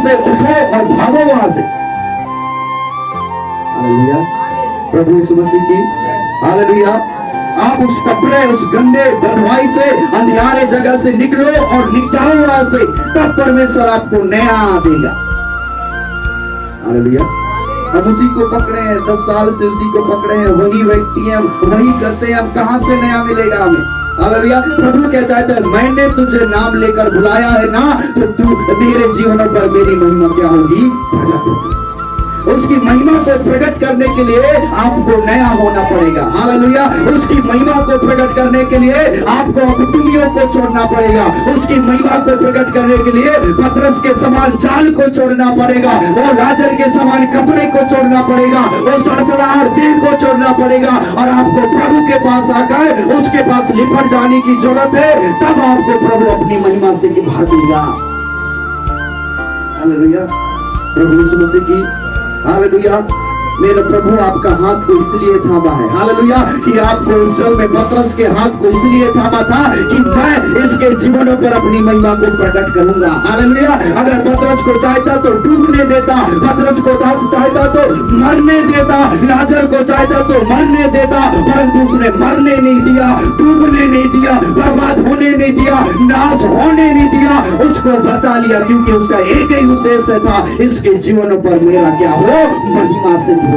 से उठो और भागो वहां से। हालेलुया, प्रभु यीशु मसीह की हालेलुया। आप उस कपड़े, उस गंदे बदवाई से, अंधियारे जगह से निकलो और निकलो वहां से, तब परमेश्वर आपको नया देगा। हालेलुया। हम उसी को पकड़े हैं, 10 साल से उसी को पकड़े हैं, वही व्यक्ति हैं, वही करते हैं, अब कहां से नया मिलेगा हमें। हालेलुया। प्रभु क्या चाहता है, मैंने तुझे नाम लेकर बुलाया है ना, तो तू मेरे जीवन पर मेरी महिमा क्या होगी, उसकी महिमा को प्रकट करने के लिए आपको नया होना पड़ेगा। हालेलुया। उसकी महिमा को प्रकट करने के लिए आपको कुटुंबियों को छोड़ना पड़ेगा। उसकी महिमा को प्रकट करने के लिए पतरस के समान जाल को छोड़ना पड़ेगा, वो लाजर के समान कपड़े को छोड़ना पड़ेगा, वो सड़सड़ाहट दिल को छोड़ना पड़ेगा, और आपको प्रभु के पास आकर उसके पास लिपट जाने की जरूरत है। तब आपको प्रभु अपनी महिमा से निभा देगा। हालेलुया। प्रभु यीशु मसीह की हालेलुया। मेरे प्रभु आपका हाथ को इसलिए थामा है, हालेलुया, कि आपको जल में पतरस के हाथ को इसलिए थामा था कि मैं इसके जीवनों पर अपनी महिमा को प्रकट करूंगा। हालेलुया। अगर पतरस को चाहता तो डूबने देता, पतरस को चाहता तो मरने देता, लाजर को चाहता तो मरने देता, परंतु उसने मरने नहीं दिया, डूबने नहीं दिया, बर्बाद होने नहीं दिया, नाश होने नहीं दिया, उसको बचा लिया, क्योंकि उसका एक ही उद्देश्य था, इसके जीवनों पर मेरा क्या हो, महिमा से हो।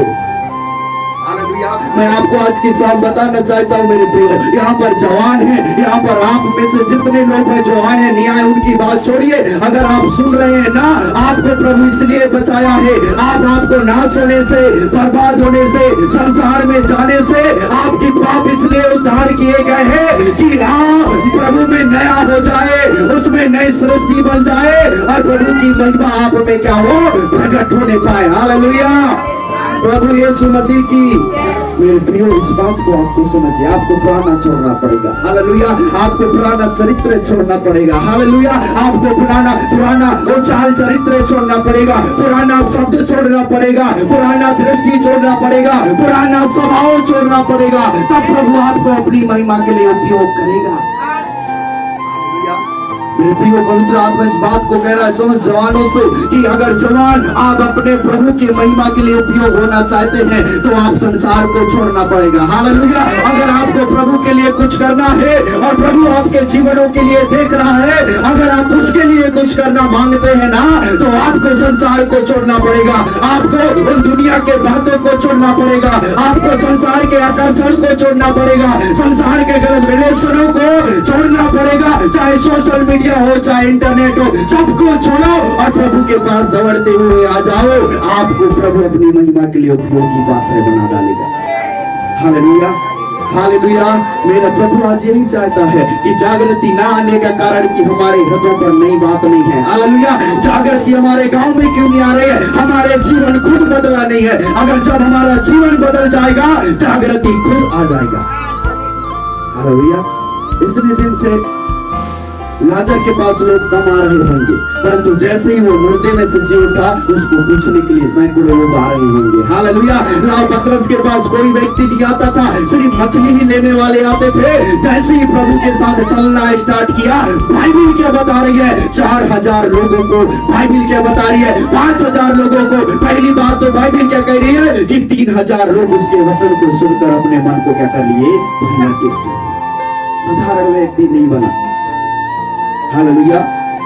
हालेलुया। मैं आपको आज की शाम बताना चाहता हूँ मेरे प्रियो, यहाँ पर जवान हैं, यहाँ पर आप में से जितने लोग हैं जो आए हैं, न्याय उनकी बात छोड़िए। अगर आप सुन रहे हैं ना, आपको प्रभु इसलिए बचाया है, आपको नाश होने से, बर्बाद होने से, संसार में जाने से, आपकी पाप इसलिए उद्धार किए गए हैं कि प्रभु में नया हो जाए, उसमें नई सृष्टि बन जाए, और प्रभु की महिमा आप में क्या हो, प्रकट होने पाए। हालेलुया। प्रभु यीशु मसीह की मेरे प्रियो, इस बात को आपको समझिए, आपको पुराना छोड़ना पड़ेगा। हालेलुया। आपको पुराना चरित्र छोड़ना पड़ेगा। हालेलुया। आपको पुराना वो चाल चरित्र छोड़ना पड़ेगा, पुराना शब्द छोड़ना पड़ेगा, पुराना दृष्टि छोड़ना पड़ेगा, पुराना स्वभाव छोड़ना पड़ेगा, तब प्रभु आपको अपनी महिमा के लिए उपयोग करेगा। मेरे प्रियो, पवित्र आत्मा इस बात को कह रहा है समझ जवानों से कि अगर जवान आप अपने प्रभु की महिमा के लिए उपयोग होना चाहते हैं तो आप संसार को छोड़ना पड़ेगा। हालेलुया। अगर आपको प्रभु के लिए कुछ करना है और प्रभु आपके जीवनों के लिए देख रहा है, अगर आप उसके लिए कुछ करना मांगते हैं ना, तो आपको संसार को छोड़ना पड़ेगा, आपको उस दुनिया के बातों को छोड़ना पड़ेगा, आपको संसार के आकर्षण को छोड़ना पड़ेगा, संसार के गलत रिलेशनों को छोड़ना पड़ेगा, चाहे सोशल मीडिया हो चाहे इंटरनेट हो, सबको छोड़ो और प्रभु के पास दौड़ते हुए आ जाओ। आपको प्रभु अपनी महिमा के लिए उपयोगी पात्र बना डालेगा। हालेलुया। हालेलुया। मेरा प्रभु आज यही चाहता है कि जागृति ना आने का कारण कि हमारे हृदयों पर नई बात नहीं है। हालेलुया। जागृति हमारे गांव में क्यों नहीं आ रही है, हमारे जीवन खुद बदला नहीं है। अगर जब हमारा जीवन बदल जाएगा, जागृति खुद आ जाएगा। हालेलुया। इतने दिन से लाजर के पास लोग कम आ रहे होंगे, परंतु जैसे ही वो मुर्दे में से जी उठा, उसको पूछने के लिए सैकड़ों लोग आ रहे होंगे। हालेलुया। पतरस के पास कोई व्यक्ति नहीं आता था, सिर्फ मछली ही लेने वाले आते थे। जैसे ही प्रभु के साथ चलना स्टार्ट किया, बाइबिल क्या बता रही है, 4000 लोगों को बाइबिल क्या बता रही है, 5000 लोगों को। पहली बात तो बाइबिल क्या कह रही है कि 3000 लोग उसके वचन को सुनकर अपने मन को क्या कर लिए, साधारण व्यक्ति नहीं बना। हालेलुया।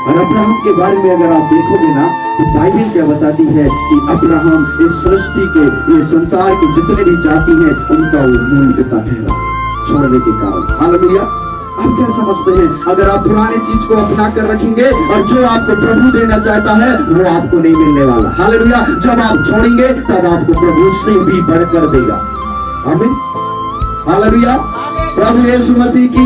और अब्राहम के बारे में अगर आप देखोगे ना, तो बाइबिल क्या बताती है कि अब्राहम इस सृष्टि के, ये संसार के जितने भी जाति हैं, उनका वो मूल पिता ठहरा छोड़ने के कारण। हालेलुया। आप क्या समझते हैं, अगर आप पुरानी चीज को अपना कर रखेंगे और जो आपको प्रभु देना चाहता है वो आपको नहीं मिलने वाला। हालेलुया। जब आप छोड़ेंगे तब आपको प्रभु से भी बढ़कर देगा। आमीन। हालेलुया। प्रभु यीशु मसीह की